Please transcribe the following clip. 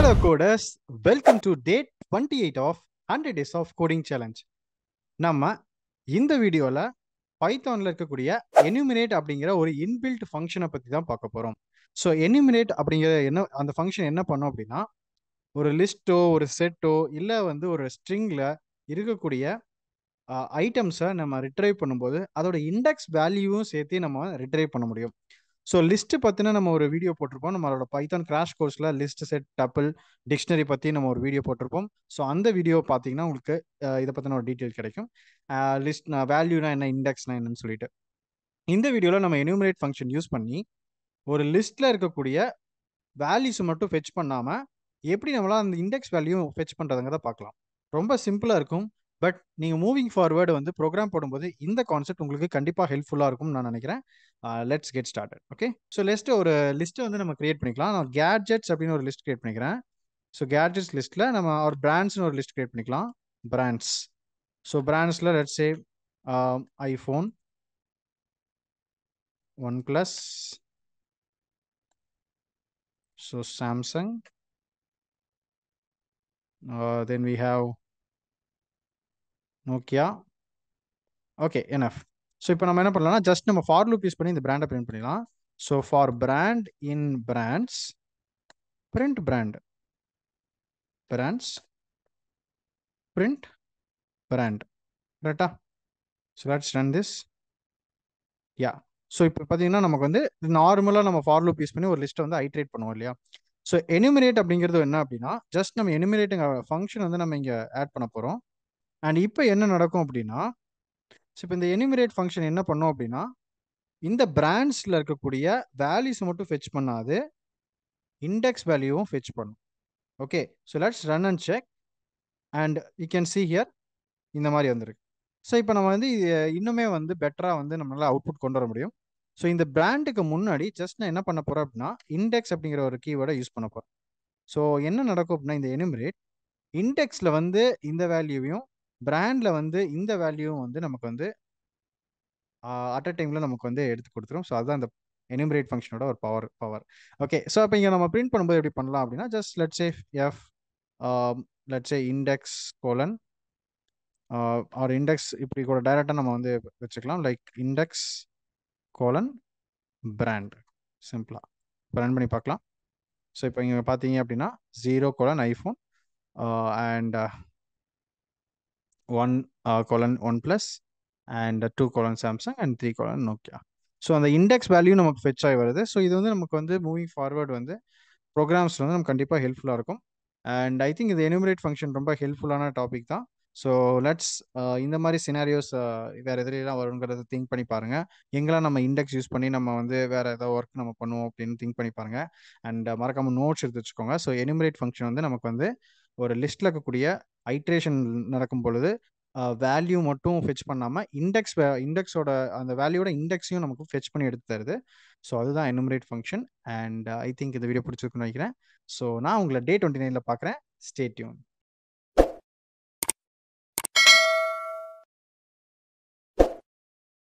Hello coders, welcome to day 28 of 100 days of coding challenge. நம்ம இந்த வீடியோல பைத்தான்ல இருக்கக்கூடிய enumerate அப்படிங்கிற ஒரு இன்பில்ட் ஃபங்க்ஷனை பத்தி தான் பார்க்க போறோம். ஸோ enumerate அப்படிங்கிற அந்த ஃபங்க்ஷன் என்ன பண்ணும் அப்படின்னா, ஒரு லிஸ்ட்டோ ஒரு செட்டோ இல்லை ஒரு ஸ்ட்ரிங்ல இருக்கக்கூடிய ஐட்டம்ஸை நம்ம ரிட்ரைவ் பண்ணும்போது அதோட இண்டெக்ஸ் வேல்யூவும் சேர்த்து நம்ம ரிட்ரைவ் பண்ண முடியும். ஸோ லிஸ்ட் பற்றின நம்ம ஒரு வீடியோ போட்டிருப்போம். நம்மளோட பைத்தான் கிராஷ் கோர்ஸில் லிஸ்ட் செட் டப்பிள் டிக்ஷனரி பற்றி நம்ம ஒரு வீடியோ போட்டிருப்போம். ஸோ அந்த வீடியோ பார்த்தீங்கன்னா உங்களுக்கு இதை பற்றின ஒரு டீட்டெயில் கிடைக்கும். லிஸ்ட் வேல்யூனா என்ன, இண்டெக்ஸ்னா என்னன்னு சொல்லிட்டு. இந்த வீடியோவில் நம்ம எனுமரேட் ஃபங்க்ஷன் யூஸ் பண்ணி ஒரு லிஸ்ட்டில் இருக்கக்கூடிய வேல்யூஸ் மட்டும் ஃபெச் பண்ணாமல் எப்படி நம்மளால் அந்த இண்டெக்ஸ் வேல்யூ ஃபெச் பண்ணுறதுங்கிறத பார்க்கலாம். ரொம்ப சிம்பிளாக இருக்கும். பட் நீங்கள் மூவிங் ஃபார்வேர்டு ப்ரோக்ராம் போடும்போது இந்த கான்செப்ட் உங்களுக்கு கண்டிப்பாக ஹெல்ப்ஃபுல்லாக இருக்கும்னு நான் நினைக்கிறேன். Let's get started. Okay, so ஒரு லிஸ்ட்டை நம்ம கிரியேட் பண்ணிக்கலாம். நான் கேட்ஜெட்ஸ் அப்படின்னு ஒரு லிஸ்ட் கிரியேட் பண்ணிக்கிறேன். ஸோ கேட்ஜெட்ஸ் லிஸ்ட்டில் நம்ம ஒரு பிராண்ட்ஸ்னு ஒரு லிஸ்ட் கிரியேட் பண்ணிக்கலாம். பிராண்ட்ஸ். ஸோ பிராண்ட்ஸில் let's say iPhone, OnePlus, so Samsung, then we have Nokia. Okay, enough. So இப்போ நம்ம என்ன பண்ணலாம்னா ஜஸ்ட் நம்ம ஃபார் லூப் யூஸ் பண்ணி இந்த பிராண்டை பிரிண்ட் பண்ணிடலாம். So for brand in brands print brand, brands print brand. கரெக்டா? So let's run this. Yeah, so இப்போ பார்த்தீங்கன்னா நமக்கு நார்மலாக நம்ம ஃபார் லூப் யூஸ் பண்ணி ஒரு லிஸ்ட்டை ஐட்ரேட் பண்ணுவோம் இல்லையா? ஸோ எனுமிரேட் அப்படிங்கிறது என்ன அப்படின்னா, ஜஸ்ட் நம்ம எனுமிரேட்டிங் ஃபங்க்ஷன் நம்ம இங்கே ஆட் பண்ண போகிறோம். அண்ட் இப்போ என்ன நடக்கும் அப்படின்னா, ஸோ இப்போ இந்த எனுமிரேட் ஃபங்க்ஷன் என்ன பண்ணோம் அப்படின்னா, இந்த பிராண்ட்ஸில் இருக்கக்கூடிய வேல்யூஸ் மட்டும் ஃபெச் பண்ணாது, இண்டெக்ஸ் வேல்யூவும் ஃபெச் பண்ணும். Okay, so let's run and check. And you can see here இந்த மாதிரி வந்திருக்கு. ஸோ இப்போ நம்ம இன்னுமே பெட்டராக நம்மளால் அவுட்புட் கொண்டு வர முடியும். ஸோ இந்த பிராண்டுக்கு முன்னாடி ஜஸ்ட் நான் என்ன பண்ண போகிறேன் அப்படின்னா, இண்டெக்ஸ் அப்படிங்கிற ஒரு கீவேர்டை யூஸ் பண்ண போகிறேன். ஸோ என்ன நடக்கும் அப்படின்னா, இந்த எனுமிரேட் இண்டெக்ஸில் இந்த வேல்யூவையும் பிராண்டில் இந்த வேல்யூவும் நமக்கு அட் அ டைமில் நமக்கு எடுத்து கொடுத்துரும். ஸோ அதுதான் அந்த எனுமிரேட் ஃபங்க்ஷனோட ஒரு பவர். ஓகே, ஸோ அப்போ இங்கே நம்ம பிரிண்ட் பண்ணும்போது எப்படி பண்ணலாம் அப்படின்னா, just let's say F let's say index colon R index, இப்படி கூட டைரெக்டாக நம்ம வச்சுக்கலாம். லைக் இண்டெக்ஸ் கோலன் பிராண்ட், சிம்பிளாக இப்போ ரன் பண்ணி பார்க்கலாம். ஸோ இப்போ இங்கே பார்த்தீங்க அப்படின்னா 0 colon iPhone and 1 colon OnePlus and 2 colon Samsung and 3 colon Nokia. So அந்த இண்டெக்ஸ் வேல்யூ நமக்கு ஃபெச் ஆகி வருது. ஸோ இது நமக்கு மூவிங் ஃபார்வர்டு ப்ரோக்ராம்ஸில் நமக்கு கண்டிப்பாக ஹெல்ப்ஃபுல்லாக இருக்கும். அண்ட் ஐ திங்க் இந்த எனுமரேட் ஃபங்க்ஷன் ரொம்ப ஹெல்ப்ஃபுல்லான டாபிக் தான். ஸோ லெட்ஸ் இந்த மாதிரி சினாரியோஸ் வேறு எதிரெல்லாம் வருங்கிறத திங்க் பண்ணி பாருங்கள். எங்கெல்லாம் நம்ம இண்டெக்ஸ் யூஸ் பண்ணி நம்ம வேறு ஏதாவது ஒர்க் நம்ம பண்ணுவோம் அப்படின்னு திங்க் பண்ணி பாருங்கள். அண்ட் மறக்காமல் நோட்ஸ் எடுத்து வச்சுக்கோங்க. ஸோ எனுமரேட் ஃபங்க்ஷன் நமக்கு ஒரு லிஸ்ட்டில் இருக்கக்கூடிய ஐட்ரேஷன் நடக்கும் பொழுது வேல்யூ மட்டும் ஃபெச் பண்ணாமல் இண்டெக்ஸோட அந்த வேல்யூவோட இண்டெக்ஸையும் நமக்கு ஃபெச் பண்ணி எடுத்து தருது. ஸோ அதுதான் enumerate function. And I think இந்த வீடியோ பிடிச்சிருக்குன்னு நினைக்கிறேன். ஸோ நான் உங்களை டே 29 பார்க்குறேன். Stay tune.